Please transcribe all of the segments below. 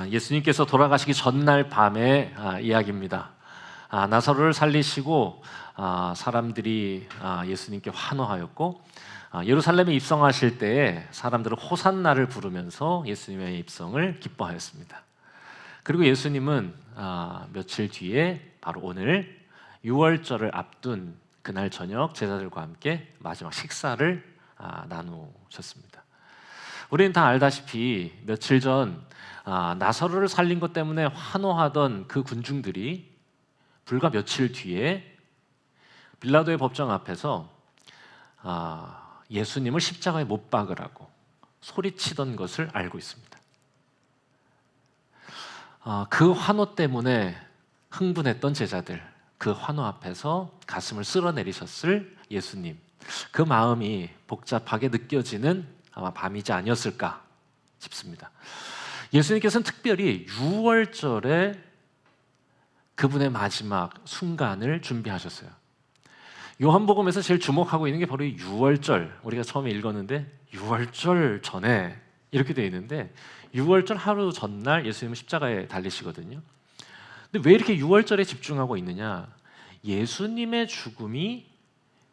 예수님께서 돌아가시기 전날 밤의 이야기입니다. 나사로를 살리시고 사람들이 예수님께 환호하였고, 예루살렘에 입성하실 때에 사람들은 호산나를 부르면서 예수님의 입성을 기뻐하였습니다. 그리고 예수님은 며칠 뒤에 바로 오늘 유월절을 앞둔 그날 저녁 제자들과 함께 마지막 식사를 나누셨습니다. 우리는 다 알다시피 며칠 전 나사로를 살린 것 때문에 환호하던 그 군중들이 불과 며칠 뒤에 빌라도의 법정 앞에서 예수님을 십자가에 못 박으라고 소리치던 것을 알고 있습니다. 그 환호 때문에 흥분했던 제자들, 그 환호 앞에서 가슴을 쓸어내리셨을 예수님, 그 마음이 복잡하게 느껴지는 아마 밤이지 아니었을까 싶습니다. 예수님께서는 특별히 유월절에 그분의 마지막 순간을 준비하셨어요. 요한복음에서 제일 주목하고 있는 게 바로 이 유월절. 우리가 처음에 읽었는데 유월절 전에 이렇게 되어 있는데, 유월절 하루 전날 예수님은 십자가에 달리시거든요. 근데 왜 이렇게 유월절에 집중하고 있느냐? 예수님의 죽음이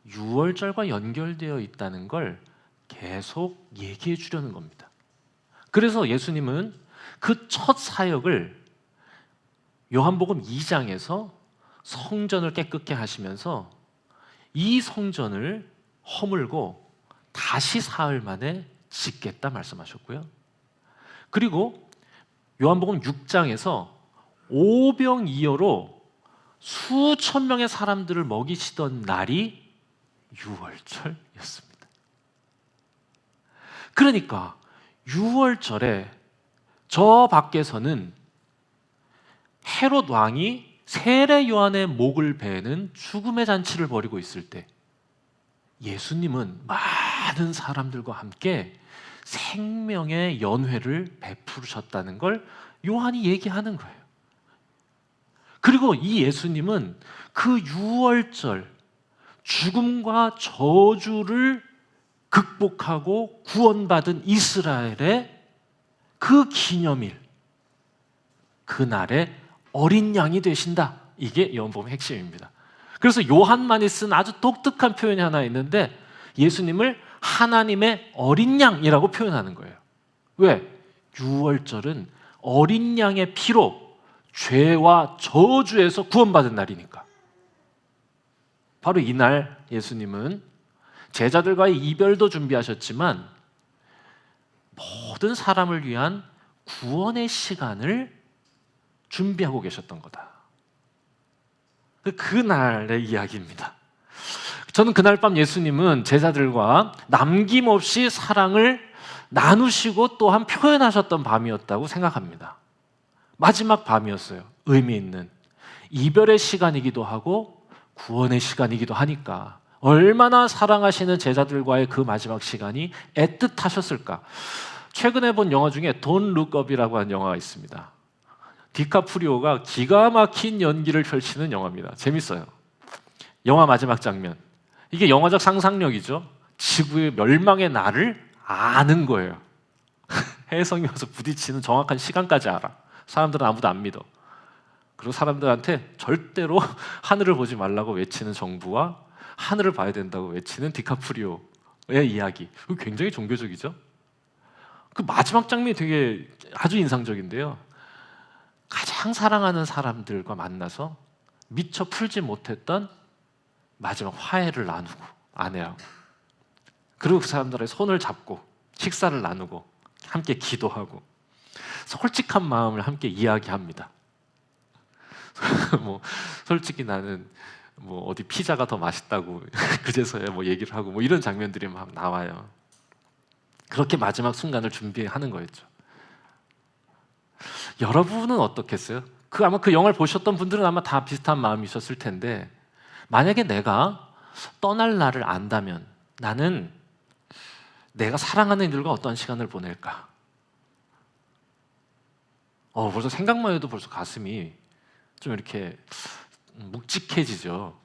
유월절과 연결되어 있다는 걸 계속 얘기해 주려는 겁니다. 그래서 예수님은 그 첫 사역을 요한복음 2장에서 성전을 깨끗게 하시면서 이 성전을 허물고 다시 사흘 만에 짓겠다 말씀하셨고요. 그리고 요한복음 6장에서 오병이어로 수천 명의 사람들을 먹이시던 날이 유월절이었습니다. 그러니까 유월절에 저 밖에서는 헤롯 왕이 세례 요한의 목을 베는 죽음의 잔치를 벌이고 있을 때 예수님은 많은 사람들과 함께 생명의 연회를 베푸셨다는 걸 요한이 얘기하는 거예요. 그리고 이 예수님은 그 유월절, 죽음과 저주를 극복하고 구원받은 이스라엘의 그 기념일, 그날에 어린 양이 되신다. 이게 요한복음의 핵심입니다. 그래서 요한만이 쓴 아주 독특한 표현이 하나 있는데, 예수님을 하나님의 어린 양이라고 표현하는 거예요. 왜? 유월절은 어린 양의 피로 죄와 저주에서 구원받은 날이니까. 바로 이날 예수님은 제자들과의 이별도 준비하셨지만 모든 사람을 위한 구원의 시간을 준비하고 계셨던 거다. 그날의 이야기입니다. 저는 그날 밤 예수님은 제자들과 남김없이 사랑을 나누시고 또한 표현하셨던 밤이었다고 생각합니다. 마지막 밤이었어요. 의미 있는 이별의 시간이기도 하고 구원의 시간이기도 하니까 얼마나 사랑하시는 제자들과의 그 마지막 시간이 애틋하셨을까. 최근에 본 영화 중에 Don't Look Up이라고 하는 영화가 있습니다. 디카프리오가 기가 막힌 연기를 펼치는 영화입니다. 재밌어요. 영화 마지막 장면, 이게 영화적 상상력이죠. 지구의 멸망의 날을 아는 거예요. 혜성이 와서 부딪히는 정확한 시간까지 알아. 사람들은 아무도 안 믿어. 그리고 사람들한테 절대로 하늘을 보지 말라고 외치는 정부와 하늘을 봐야 된다고 외치는 디카프리오의 이야기. 굉장히 종교적이죠. 그 마지막 장면이 되게 아주 인상적인데요. 가장 사랑하는 사람들과 만나서 미처 풀지 못했던 마지막 화해를 나누고, 아내하고, 그리고 그 사람들의 손을 잡고 식사를 나누고 함께 기도하고 솔직한 마음을 함께 이야기합니다. 솔직히 나는 어디 피자가 더 맛있다고 그제서야 얘기를 하고 이런 장면들이 막 나와요. 그렇게 마지막 순간을 준비하는 거였죠. 여러분은 어떻겠어요? 아마 그 영화를 보셨던 분들은 아마 다 비슷한 마음이셨을 텐데, 만약에 내가 떠날 날을 안다면 나는 내가 사랑하는 이들과 어떤 시간을 보낼까? 벌써 생각만 해도 벌써 가슴이 좀 이렇게 묵직해지죠.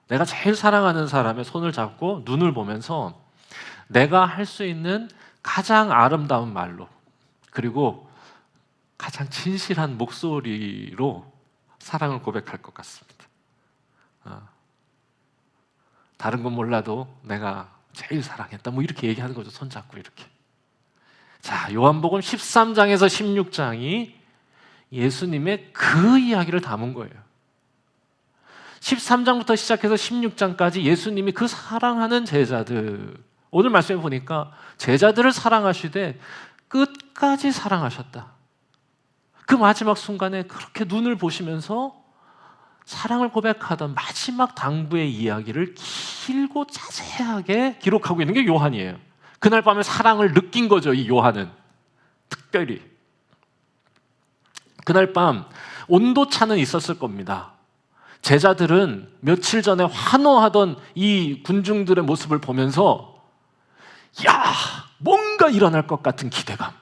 내가 제일 사랑하는 사람의 손을 잡고 눈을 보면서 내가 할 수 있는 가장 아름다운 말로, 그리고 가장 진실한 목소리로 사랑을 고백할 것 같습니다. 다른 건 몰라도 내가 제일 사랑했다, 뭐 이렇게 얘기하는 거죠. 손잡고 이렇게. 자, 요한복음 13장에서 16장이 예수님의 그 이야기를 담은 거예요. 13장부터 시작해서 16장까지 예수님이 그 사랑하는 제자들, 오늘 말씀해 보니까 제자들을 사랑하시되 끝까지 사랑하셨다. 그 마지막 순간에 그렇게 눈을 보시면서 사랑을 고백하던 마지막 당부의 이야기를 길고 자세하게 기록하고 있는 게 요한이에요. 그날 밤에 사랑을 느낀 거죠, 이 요한은. 특별히 그날 밤 온도차는 있었을 겁니다. 제자들은 며칠 전에 환호하던 이 군중들의 모습을 보면서 야, 뭔가 일어날 것 같은 기대감.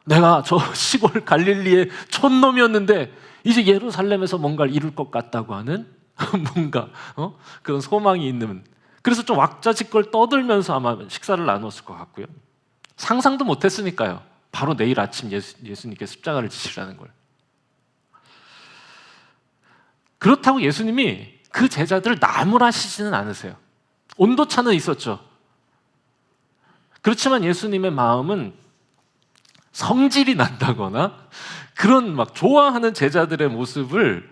내가 저 시골 갈릴리의 촌놈이었는데 이제 예루살렘에서 뭔가를 이룰 것 같다고 하는 뭔가 그런 소망이 있는, 그래서 좀 왁자지껄 떠들면서 아마 식사를 나눴을 것 같고요. 상상도 못했으니까요. 바로 내일 아침 예수님께 십자가를 지시라는 걸. 그렇다고 예수님이 그 제자들을 나무라시지는 않으세요. 온도차는 있었죠. 그렇지만 예수님의 마음은 성질이 난다거나 그런 막 좋아하는 제자들의 모습을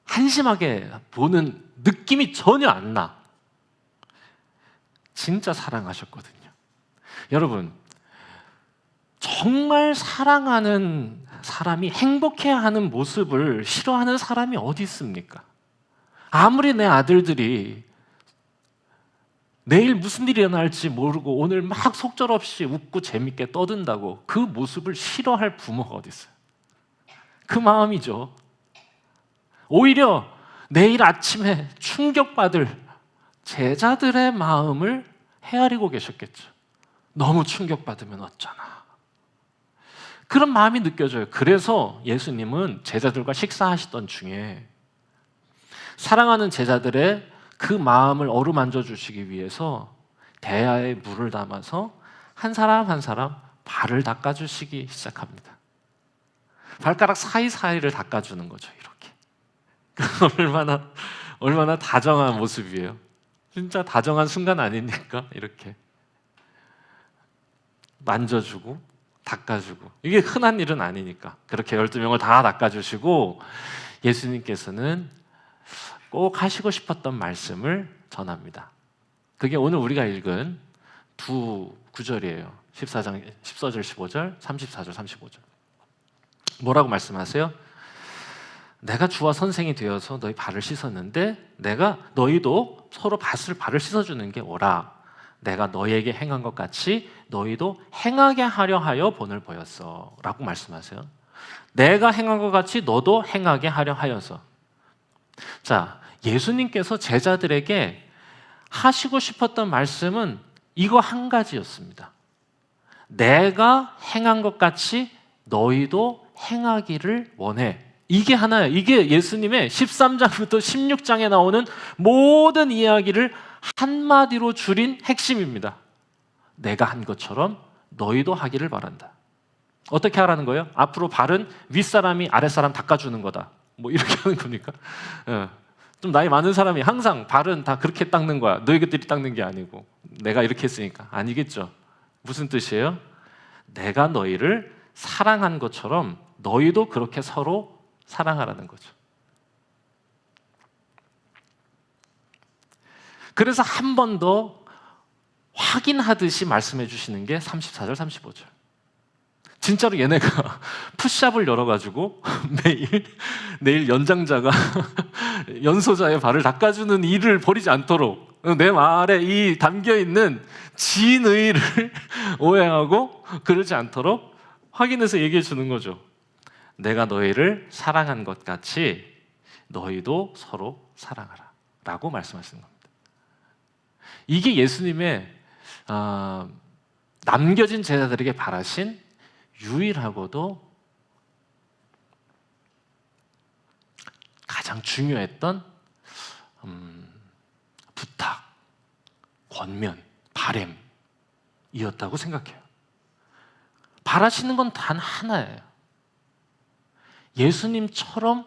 한심하게 보는 느낌이 전혀 안 나. 진짜 사랑하셨거든요. 여러분, 정말 사랑하는 사람이 행복해하는 모습을 싫어하는 사람이 어디 있습니까? 아무리 내 아들들이 내일 무슨 일이 일어날지 모르고 오늘 막 속절없이 웃고 재밌게 떠든다고 그 모습을 싫어할 부모가 어디 있어요? 그 마음이죠. 오히려 내일 아침에 충격받을 제자들의 마음을 헤아리고 계셨겠죠. 너무 충격받으면 어쩌나. 그런 마음이 느껴져요. 그래서 예수님은 제자들과 식사하시던 중에 사랑하는 제자들의 그 마음을 어루만져 주시기 위해서 대야에 물을 담아서 한 사람 한 사람 발을 닦아주시기 시작합니다. 발가락 사이사이를 닦아주는 거죠. 이렇게. 얼마나 다정한 모습이에요. 진짜 다정한 순간 아닙니까? 이렇게 만져주고 닦아주고. 이게 흔한 일은 아니니까 그렇게 12명을 다 닦아주시고 예수님께서는 꼭 하시고 싶었던 말씀을 전합니다. 그게 오늘 우리가 읽은 두 구절이에요. 14장 14절 15절, 34절 35절. 뭐라고 말씀하세요? 내가 주와 선생이 되어서 너희 발을 씻었는데 내가 너희도 서로 발을 씻어주는 게 오라. 내가 너희에게 행한 것 같이 너희도 행하게 하려 하여 본을 보였어 라고 말씀하세요. 내가 행한 것 같이 너도 행하게 하려 하여서. 자, 예수님께서 제자들에게 하시고 싶었던 말씀은 이거 한 가지였습니다. 내가 행한 것 같이 너희도 행하기를 원해. 이게 하나예요. 이게 예수님의 13장부터 16장에 나오는 모든 이야기를 한마디로 줄인 핵심입니다. 내가 한 것처럼 너희도 하기를 바란다. 어떻게 하라는 거예요? 앞으로 발은 윗사람이 아랫사람 닦아주는 거다. 뭐 이렇게 하는 겁니까? 좀 나이 많은 사람이 항상 발은 다 그렇게 닦는 거야. 너희들이 닦는 게 아니고 내가 이렇게 했으니까. 아니겠죠. 무슨 뜻이에요? 내가 너희를 사랑한 것처럼 너희도 그렇게 서로 사랑하라는 거죠. 그래서 한 번 더 확인하듯이 말씀해 주시는 게 34절, 35절. 진짜로 얘네가 푸시업을 열어가지고 내일 연장자가 연소자의 발을 닦아주는 일을 벌이지 않도록 내 말에 이 담겨있는 진의를 오해하고 그러지 않도록 확인해서 얘기해 주는 거죠. 내가 너희를 사랑한 것 같이 너희도 서로 사랑하라 라고 말씀하시는 겁니다. 이게 예수님의 남겨진 제자들에게 바라신 유일하고도 가장 중요했던 부탁, 권면, 바램이었다고 생각해요. 바라시는 건 단 하나예요. 예수님처럼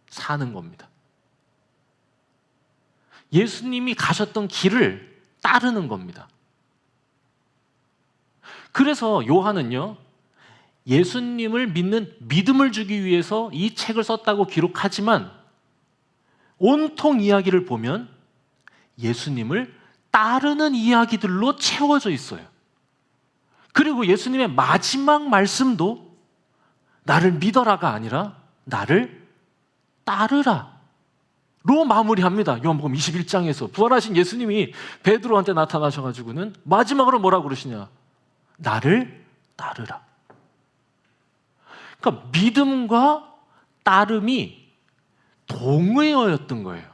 사는 겁니다. 예수님이 가셨던 길을 따르는 겁니다. 그래서 요한은요, 예수님을 믿는 믿음을 주기 위해서 이 책을 썼다고 기록하지만 온통 이야기를 보면 예수님을 따르는 이야기들로 채워져 있어요. 그리고 예수님의 마지막 말씀도 나를 믿어라가 아니라 나를 따르라 로 마무리합니다. 요한복음 21장에서 부활하신 예수님이 베드로한테 나타나셔가지고는 마지막으로 뭐라고 그러시냐? 나를 따르라. 그러니까 믿음과 따름이 동의어였던 거예요.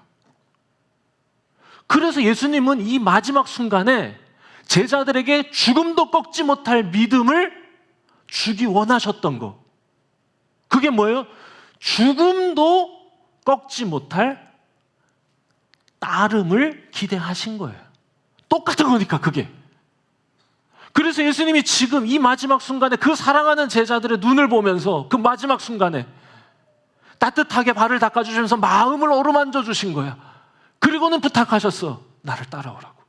그래서 예수님은 이 마지막 순간에 제자들에게 죽음도 꺾지 못할 믿음을 주기 원하셨던 거. 그게 뭐예요? 죽음도 꺾지 못할 따름을 기대하신 거예요. 똑같은 거니까 그게. 그래서 예수님이 지금 이 마지막 순간에 그 사랑하는 제자들의 눈을 보면서 그 마지막 순간에 따뜻하게 발을 닦아주시면서 마음을 어루만져 주신 거야. 그리고는 부탁하셨어. 나를 따라오라고.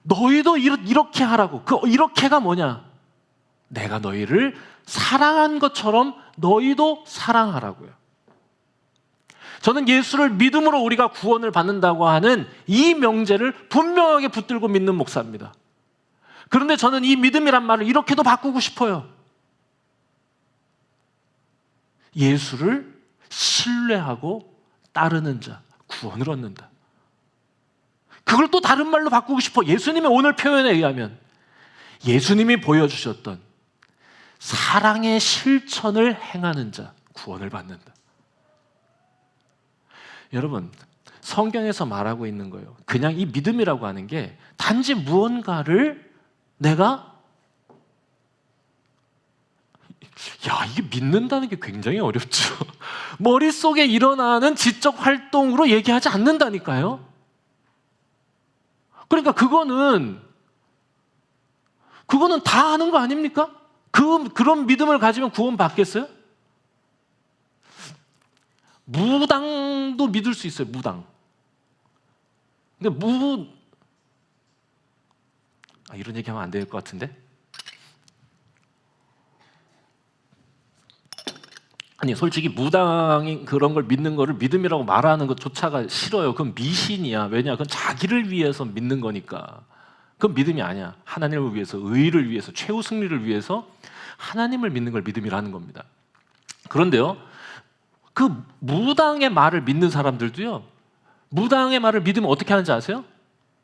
너희도 이렇게 하라고. 그 이렇게가 뭐냐? 내가 너희를 사랑한 것처럼 너희도 사랑하라고요. 저는 예수를 믿음으로 우리가 구원을 받는다고 하는 이 명제를 분명하게 붙들고 믿는 목사입니다. 그런데 저는 이 믿음이란 말을 이렇게도 바꾸고 싶어요. 예수를 신뢰하고 따르는 자, 구원을 얻는다. 그걸 또 다른 말로 바꾸고 싶어. 예수님의 오늘 표현에 의하면 예수님이 보여주셨던 사랑의 실천을 행하는 자, 구원을 받는다. 여러분, 성경에서 말하고 있는 거예요. 그냥 이 믿음이라고 하는 게 단지 무언가를 내가 이게 믿는다는 게 굉장히 어렵죠. 머릿속에 일어나는 지적 활동으로 얘기하지 않는다니까요. 그러니까 그거는 다 아는 거 아닙니까? 그런 믿음을 가지면 구원 받겠어요? 무당도 믿을 수 있어요. 무당. 근데 이런 얘기하면 안 될 것 같은데? 아니, 솔직히 무당이 그런 걸 믿는 거를 믿음이라고 말하는 것조차가 싫어요. 그건 미신이야. 왜냐? 그건 자기를 위해서 믿는 거니까. 그건 믿음이 아니야. 하나님을 위해서, 의를 위해서, 최후 승리를 위해서 하나님을 믿는 걸 믿음이라는 겁니다. 그런데요, 그 무당의 말을 믿는 사람들도요, 무당의 말을 믿으면 어떻게 하는지 아세요?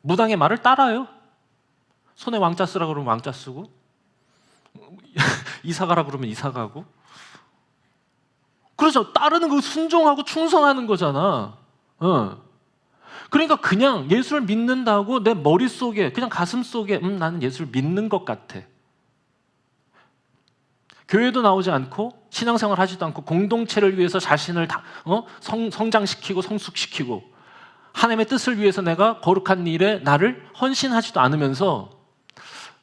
무당의 말을 따라요. 손에 왕자 쓰라 그러면 왕자 쓰고, 이사 가라 그러면 이사 가고. 그래서 따르는 거 순종하고 충성하는 거잖아. 그러니까 그냥 예수를 믿는다고 내 머릿속에, 그냥 가슴속에 나는 예수를 믿는 것 같아. 교회도 나오지 않고 신앙생활 하지도 않고 공동체를 위해서 자신을 성장시키고 성숙시키고 하나님의 뜻을 위해서 내가 거룩한 일에 나를 헌신하지도 않으면서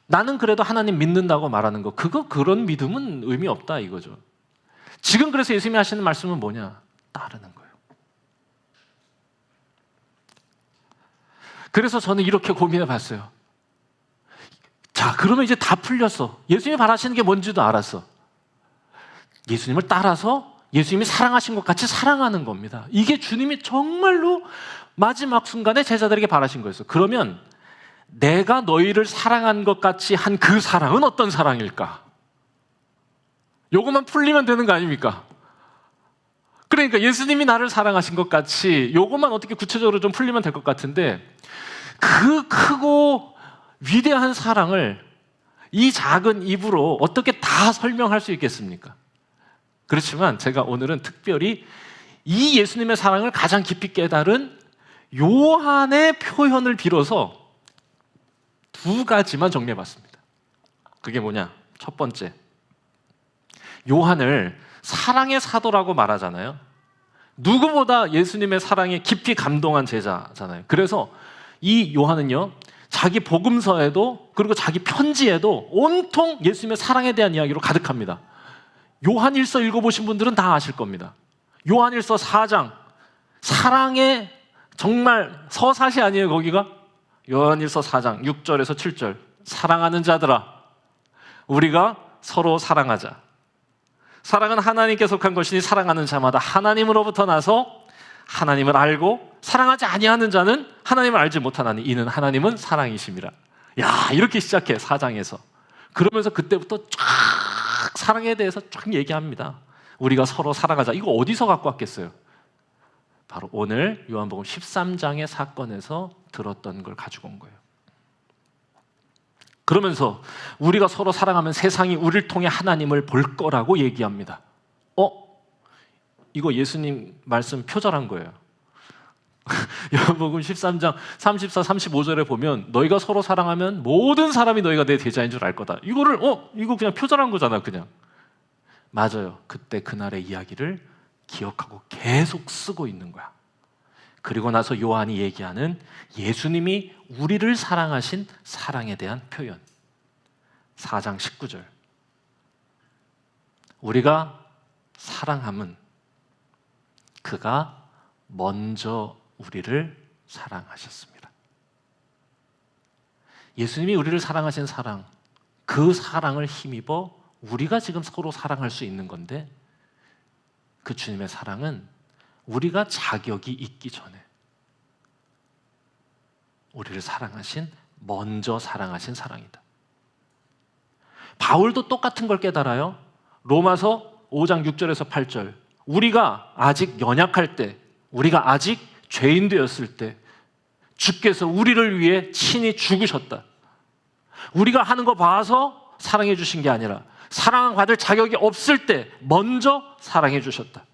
나는 그래도 하나님 믿는다고 말하는 거, 그런 믿음은 의미 없다 이거죠. 지금 그래서 예수님이 하시는 말씀은 뭐냐? 따르는 거예요. 그래서 저는 이렇게 고민해 봤어요. 자, 그러면 이제 다 풀렸어. 예수님이 바라시는 게 뭔지도 알았어. 예수님을 따라서 예수님이 사랑하신 것 같이 사랑하는 겁니다. 이게 주님이 정말로 마지막 순간에 제자들에게 바라신 거였어요. 그러면 내가 너희를 사랑한 것 같이 한 그 사랑은 어떤 사랑일까? 요것만 풀리면 되는 거 아닙니까? 그러니까 예수님이 나를 사랑하신 것 같이 요것만 어떻게 구체적으로 좀 풀리면 될 것 같은데, 그 크고 위대한 사랑을 이 작은 입으로 어떻게 다 설명할 수 있겠습니까? 그렇지만 제가 오늘은 특별히 이 예수님의 사랑을 가장 깊이 깨달은 요한의 표현을 빌어서 두 가지만 정리해봤습니다. 그게 뭐냐? 첫 번째, 요한을 사랑의 사도라고 말하잖아요. 누구보다 예수님의 사랑에 깊이 감동한 제자잖아요. 그래서 이 요한은요, 자기 복음서에도 그리고 자기 편지에도 온통 예수님의 사랑에 대한 이야기로 가득합니다. 요한일서 읽어보신 분들은 다 아실 겁니다. 요한일서 4장, 사랑의 정말 서사시 아니에요, 거기가? 요한일서 4장 6절에서 7절. 사랑하는 자들아, 우리가 서로 사랑하자. 사랑은 하나님께 속한 것이니 사랑하는 자마다 하나님으로부터 나서 하나님을 알고 사랑하지 아니하는 자는 하나님을 알지 못하나니 이는 하나님은 사랑이심이라. 야, 이렇게 시작해 4장에서. 그러면서 그때부터 쫙 사랑에 대해서 쫙 얘기합니다. 우리가 서로 사랑하자. 이거 어디서 갖고 왔겠어요? 바로 오늘 요한복음 13장의 사건에서 들었던 걸 가지고 온 거예요. 그러면서 우리가 서로 사랑하면 세상이 우리를 통해 하나님을 볼 거라고 얘기합니다. 이거 예수님 말씀 표절한 거예요. 요한복음 13장 34, 35절에 보면 너희가 서로 사랑하면 모든 사람이 너희가 내 제자인 줄 알 거다. 이거를 이거 그냥 표절한 거잖아, 그냥. 맞아요. 그때 그날의 이야기를 기억하고 계속 쓰고 있는 거야. 그리고 나서 요한이 얘기하는 예수님이 우리를 사랑하신 사랑에 대한 표현. 4장 19절. 우리가 사랑함은 그가 먼저 우리를 사랑하셨습니다. 예수님이 우리를 사랑하신 사랑, 그 사랑을 힘입어 우리가 지금 서로 사랑할 수 있는 건데, 그 주님의 사랑은 우리가 자격이 있기 전에 우리를 먼저 사랑하신 사랑이다. 바울도 똑같은 걸 깨달아요. 로마서 5장 6절에서 8절. 우리가 아직 연약할 때, 우리가 아직 죄인 되었을 때 주께서 우리를 위해 친히 죽으셨다. 우리가 하는 거 봐서 사랑해 주신 게 아니라 사랑받을 자격이 없을 때 먼저 사랑해 주셨다.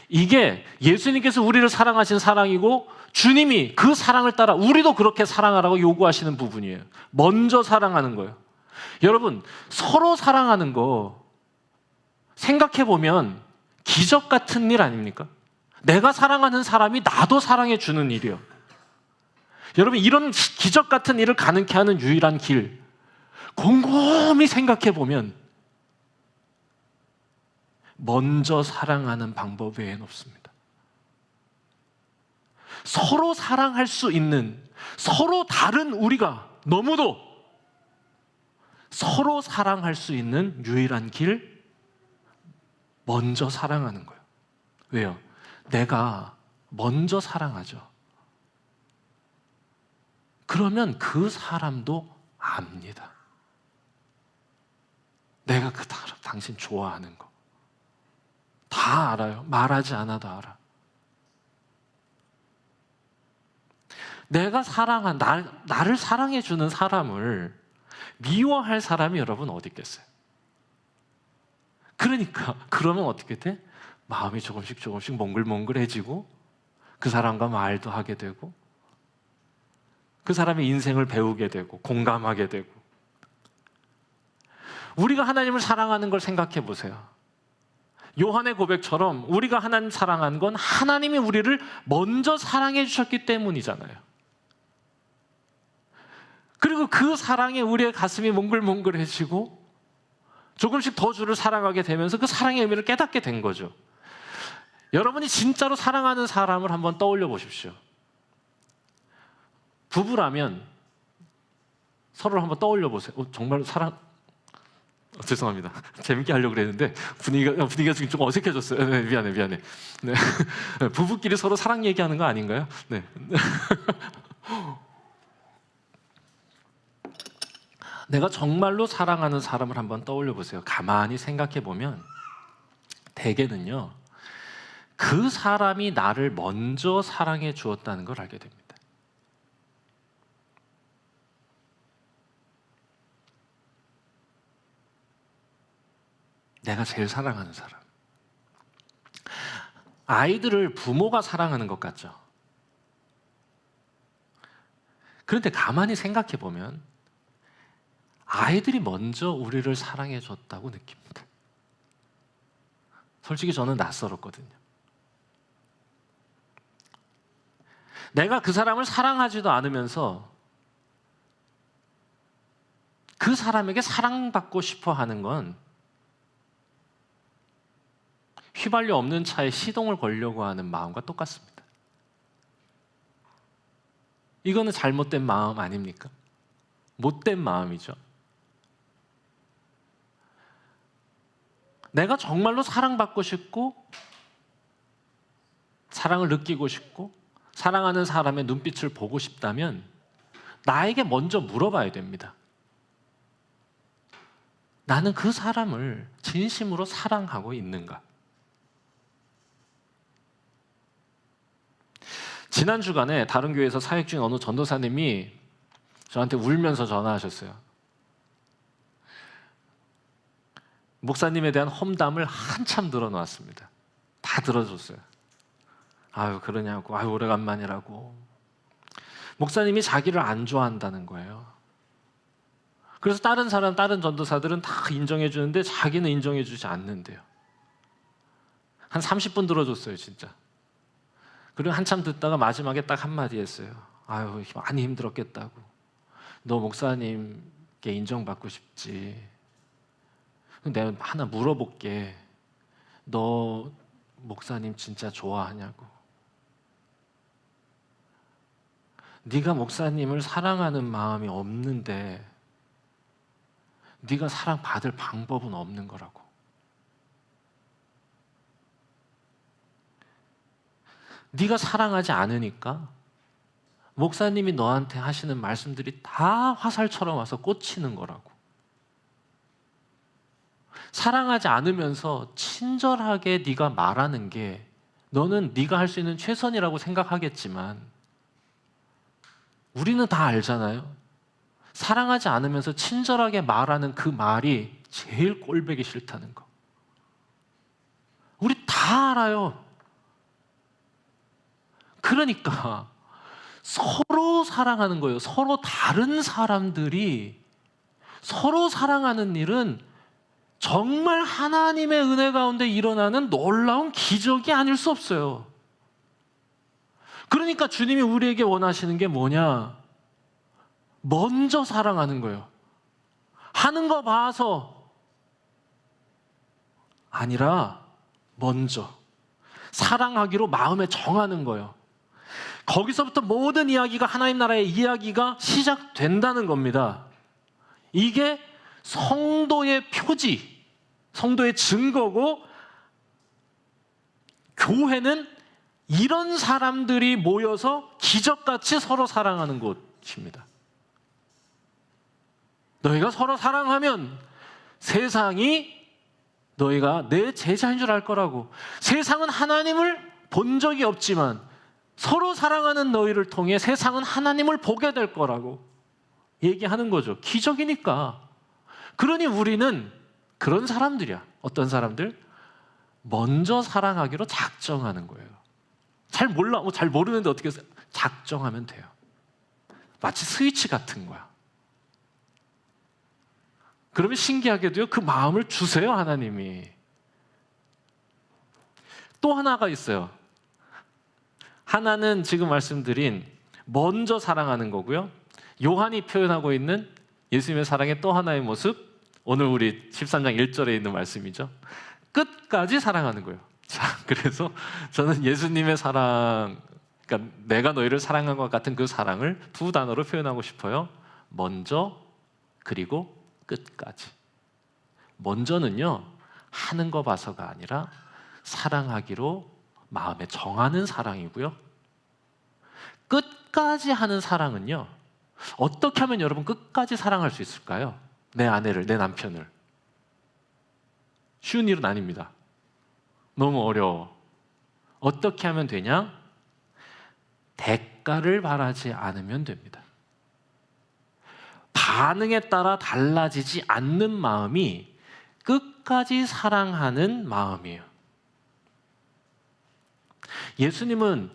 이게 예수님께서 우리를 사랑하신 사랑이고, 주님이 그 사랑을 따라 우리도 그렇게 사랑하라고 요구하시는 부분이에요. 먼저 사랑하는 거예요. 여러분, 서로 사랑하는 거 생각해 보면 기적 같은 일 아닙니까? 내가 사랑하는 사람이 나도 사랑해 주는 일이에요. 여러분, 이런 기적 같은 일을 가능케 하는 유일한 길, 곰곰이 생각해 보면 먼저 사랑하는 방법 외에는 없습니다. 서로 사랑할 수 있는, 서로 다른 우리가 너무도 서로 사랑할 수 있는 유일한 길, 먼저 사랑하는 거예요. 왜요? 내가 먼저 사랑하죠. 그러면 그 사람도 압니다. 내가 그 당신 좋아하는 거 다 알아요. 말하지 않아도 알아. 내가 나를 사랑해주는 사람을 미워할 사람이 여러분 어디 있겠어요? 그러니까 그러면 어떻게 돼? 마음이 조금씩 몽글몽글해지고 그 사람과 말도 하게 되고 그 사람의 인생을 배우게 되고 공감하게 되고. 우리가 하나님을 사랑하는 걸 생각해 보세요. 요한의 고백처럼 우리가 하나님 사랑한 건 하나님이 우리를 먼저 사랑해 주셨기 때문이잖아요. 그리고 그 사랑에 우리의 가슴이 몽글몽글해지고 조금씩 더 주를 사랑하게 되면서 그 사랑의 의미를 깨닫게 된 거죠. 여러분이 진짜로 사랑하는 사람을 한번 떠올려 보십시오. 부부라면 서로를 한번 떠올려 보세요. 정말 죄송합니다. 재밌게 하려고 그랬는데 분위기가 지금 좀 어색해졌어요. 네, 미안해. 네. 부부끼리 서로 사랑 얘기하는 거 아닌가요? 네. 내가 정말로 사랑하는 사람을 한번 떠올려 보세요. 가만히 생각해 보면 대개는요, 그 사람이 나를 먼저 사랑해 주었다는 걸 알게 됩니다. 내가 제일 사랑하는 사람. 아이들을 부모가 사랑하는 것 같죠? 그런데 가만히 생각해 보면 아이들이 먼저 우리를 사랑해 줬다고 느낍니다. 솔직히 저는 낯설었거든요. 내가 그 사람을 사랑하지도 않으면서 그 사람에게 사랑받고 싶어 하는 건 휘발유 없는 차에 시동을 걸려고 하는 마음과 똑같습니다. 이거는 잘못된 마음 아닙니까? 못된 마음이죠. 내가 정말로 사랑받고 싶고 사랑을 느끼고 싶고 사랑하는 사람의 눈빛을 보고 싶다면 나에게 먼저 물어봐야 됩니다. 나는 그 사람을 진심으로 사랑하고 있는가? 지난 주간에 다른 교회에서 사역 중인 어느 전도사님이 저한테 울면서 전화하셨어요. 목사님에 대한 험담을 한참 들어놓았습니다. 다 들어줬어요. 아유 그러냐고, 아유 오래간만이라고. 목사님이 자기를 안 좋아한다는 거예요. 그래서 다른 전도사들은 다 인정해 주는데 자기는 인정해 주지 않는데요. 한 30분 들어줬어요, 진짜. 그리고 한참 듣다가 마지막에 딱 한마디 했어요. 아유 많이 힘들었겠다고. 너 목사님께 인정받고 싶지. 내가 하나 물어볼게. 너 목사님 진짜 좋아하냐고. 네가 목사님을 사랑하는 마음이 없는데 네가 사랑받을 방법은 없는 거라고. 네가 사랑하지 않으니까 목사님이 너한테 하시는 말씀들이 다 화살처럼 와서 꽂히는 거라고. 사랑하지 않으면서 친절하게 네가 말하는 게 너는 네가 할 수 있는 최선이라고 생각하겠지만 우리는 다 알잖아요. 사랑하지 않으면서 친절하게 말하는 그 말이 제일 꼴보기 싫다는 거. 우리 다 알아요. 그러니까 서로 사랑하는 거예요. 서로 다른 사람들이 서로 사랑하는 일은 정말 하나님의 은혜 가운데 일어나는 놀라운 기적이 아닐 수 없어요. 그러니까 주님이 우리에게 원하시는 게 뭐냐? 먼저 사랑하는 거예요. 하는 거 봐서 아니라 먼저 사랑하기로 마음에 정하는 거예요. 거기서부터 모든 이야기가 하나님 나라의 이야기가 시작된다는 겁니다. 이게 성도의 표지, 성도의 증거고 교회는 이런 사람들이 모여서 기적같이 서로 사랑하는 곳입니다. 너희가 서로 사랑하면 세상이 너희가 내 제자인 줄 알 거라고. 세상은 하나님을 본 적이 없지만 서로 사랑하는 너희를 통해 세상은 하나님을 보게 될 거라고 얘기하는 거죠. 기적이니까. 그러니 우리는 그런 사람들이야. 어떤 사람들? 먼저 사랑하기로 작정하는 거예요. 잘 몰라, 잘 모르는데 어떻게 작정하면 돼요. 마치 스위치 같은 거야. 그러면 신기하게도요, 그 마음을 주세요, 하나님이. 또 하나가 있어요. 하나는 지금 말씀드린 먼저 사랑하는 거고요. 요한이 표현하고 있는 예수님의 사랑의 또 하나의 모습, 오늘 우리 13장 1절에 있는 말씀이죠. 끝까지 사랑하는 거예요. 자, 그래서 저는 예수님의 사랑, 그러니까 내가 너희를 사랑한 것 같은 그 사랑을 두 단어로 표현하고 싶어요. 먼저, 그리고 끝까지. 먼저는요, 하는 거 봐서가 아니라 사랑하기로 마음에 정하는 사랑이고요. 끝까지 하는 사랑은요, 어떻게 하면 여러분 끝까지 사랑할 수 있을까요? 내 아내를, 내 남편을. 쉬운 일은 아닙니다. 너무 어려워. 어떻게 하면 되냐? 대가를 바라지 않으면 됩니다. 반응에 따라 달라지지 않는 마음이 끝까지 사랑하는 마음이에요. 예수님은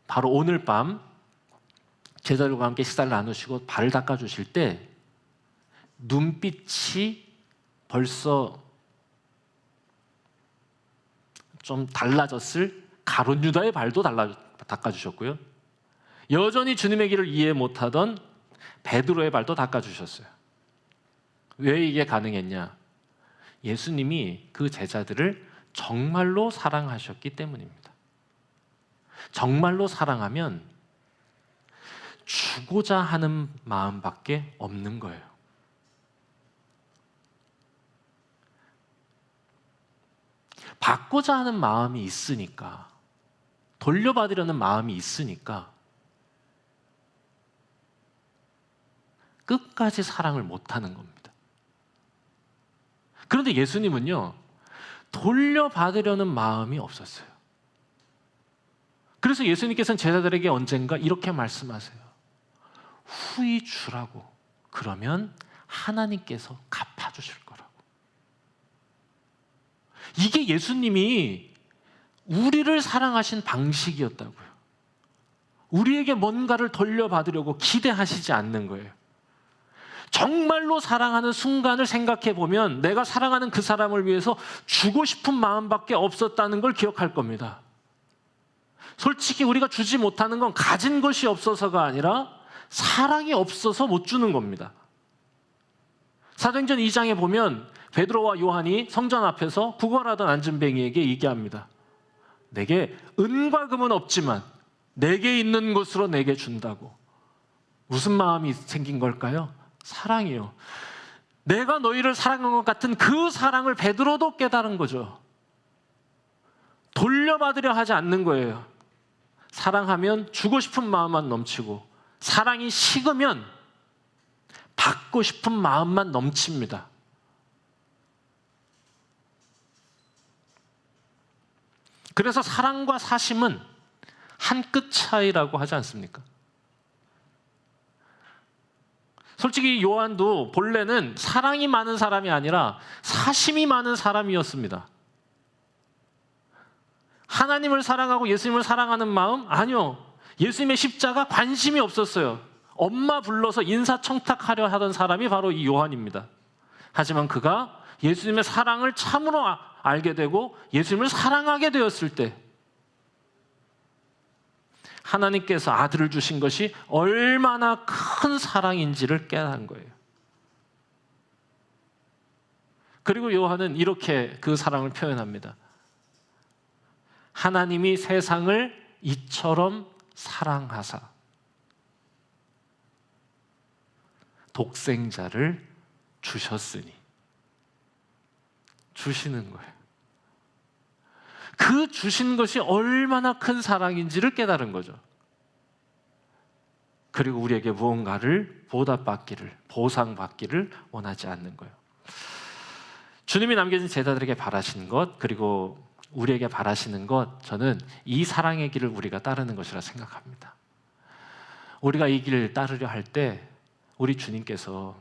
바로 오늘 밤 제자들과 함께 식사를 나누시고 발을 닦아주실 때 눈빛이 벌써 좀 달라졌을 가룟 유다의 발도 닦아주셨고요. 여전히 주님의 길을 이해 못하던 베드로의 발도 닦아주셨어요. 왜 이게 가능했냐? 예수님이 그 제자들을 정말로 사랑하셨기 때문입니다. 정말로 사랑하면 주고자 하는 마음밖에 없는 거예요. 받고자 하는 마음이 있으니까, 돌려받으려는 마음이 있으니까 끝까지 사랑을 못하는 겁니다. 그런데 예수님은요, 돌려받으려는 마음이 없었어요. 그래서 예수님께서는 제자들에게 언젠가 이렇게 말씀하세요. 후히 주라고. 그러면 하나님께서 갚아주실 거라고. 이게 예수님이 우리를 사랑하신 방식이었다고요. 우리에게 뭔가를 돌려받으려고 기대하시지 않는 거예요. 정말로 사랑하는 순간을 생각해 보면 내가 사랑하는 그 사람을 위해서 주고 싶은 마음밖에 없었다는 걸 기억할 겁니다. 솔직히 우리가 주지 못하는 건 가진 것이 없어서가 아니라 사랑이 없어서 못 주는 겁니다. 사도행전 2장에 보면 베드로와 요한이 성전 앞에서 구걸하던 안진뱅이에게 얘기합니다. 내게 은과 금은 없지만 내게 있는 것으로 내게 준다고. 무슨 마음이 생긴 걸까요? 사랑이요. 내가 너희를 사랑한 것 같은 그 사랑을 베드로도 깨달은 거죠. 돌려받으려 하지 않는 거예요. 사랑하면 주고 싶은 마음만 넘치고, 사랑이 식으면 받고 싶은 마음만 넘칩니다. 그래서 사랑과 사심은 한 끗 차이라고 하지 않습니까? 솔직히 요한도 본래는 사랑이 많은 사람이 아니라 사심이 많은 사람이었습니다. 하나님을 사랑하고 예수님을 사랑하는 마음? 아니요. 예수님의 십자가 관심이 없었어요. 엄마 불러서 인사청탁하려 하던 사람이 바로 이 요한입니다. 하지만 그가 예수님의 사랑을 참으로 알게 되고 예수님을 사랑하게 되었을 때 하나님께서 아들을 주신 것이 얼마나 큰 사랑인지를 깨달은 거예요. 그리고 요한은 이렇게 그 사랑을 표현합니다. 하나님이 세상을 이처럼 사랑하사 독생자를 주셨으니. 주시는 거예요. 그 주신 것이 얼마나 큰 사랑인지를 깨달은 거죠. 그리고 우리에게 무언가를 보답받기를, 보상받기를 원하지 않는 거예요. 주님이 남겨진 제자들에게 바라신 것, 그리고 우리에게 바라시는 것, 저는 이 사랑의 길을 우리가 따르는 것이라 생각합니다. 우리가 이 길을 따르려 할 때 우리 주님께서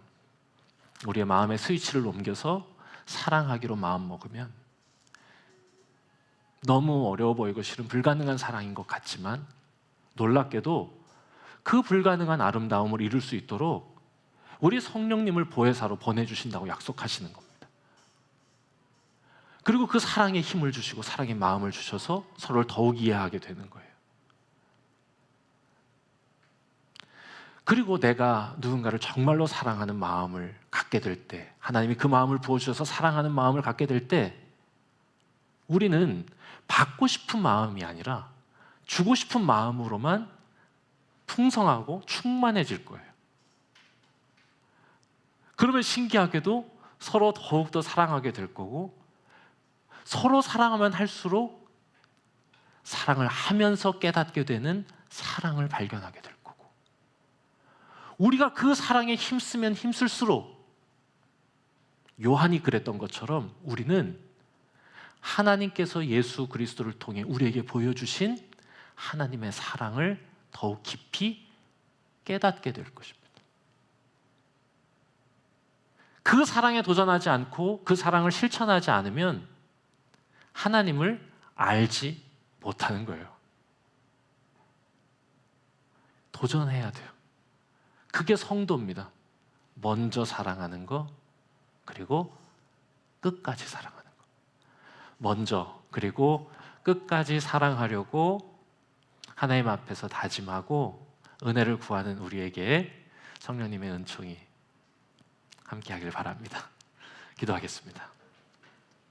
우리의 마음의 스위치를 옮겨서 사랑하기로 마음먹으면 너무 어려워 보이고 실은 불가능한 사랑인 것 같지만 놀랍게도 그 불가능한 아름다움을 이룰 수 있도록 우리 성령님을 보혜사로 보내주신다고 약속하시는 겁니다. 그리고 그 사랑에 힘을 주시고 사랑의 마음을 주셔서 서로를 더욱 이해하게 되는 거예요. 그리고 내가 누군가를 정말로 사랑하는 마음을 갖게 될 때, 하나님이 그 마음을 부어주셔서 사랑하는 마음을 갖게 될 때 우리는 받고 싶은 마음이 아니라 주고 싶은 마음으로만 풍성하고 충만해질 거예요. 그러면 신기하게도 서로 더욱더 사랑하게 될 거고, 서로 사랑하면 할수록 사랑을 하면서 깨닫게 되는 사랑을 발견하게 될 거고, 우리가 그 사랑에 힘쓰면 힘쓸수록 요한이 그랬던 것처럼 우리는 하나님께서 예수 그리스도를 통해 우리에게 보여주신 하나님의 사랑을 더욱 깊이 깨닫게 될 것입니다. 그 사랑에 도전하지 않고 그 사랑을 실천하지 않으면 하나님을 알지 못하는 거예요. 도전해야 돼요. 그게 성도입니다. 먼저 사랑하는 거, 그리고 끝까지 사랑하는 거. 먼저, 그리고 끝까지 사랑하려고 하나님 앞에서 다짐하고 은혜를 구하는 우리에게 성령님의 은총이 함께하길 바랍니다. 기도하겠습니다.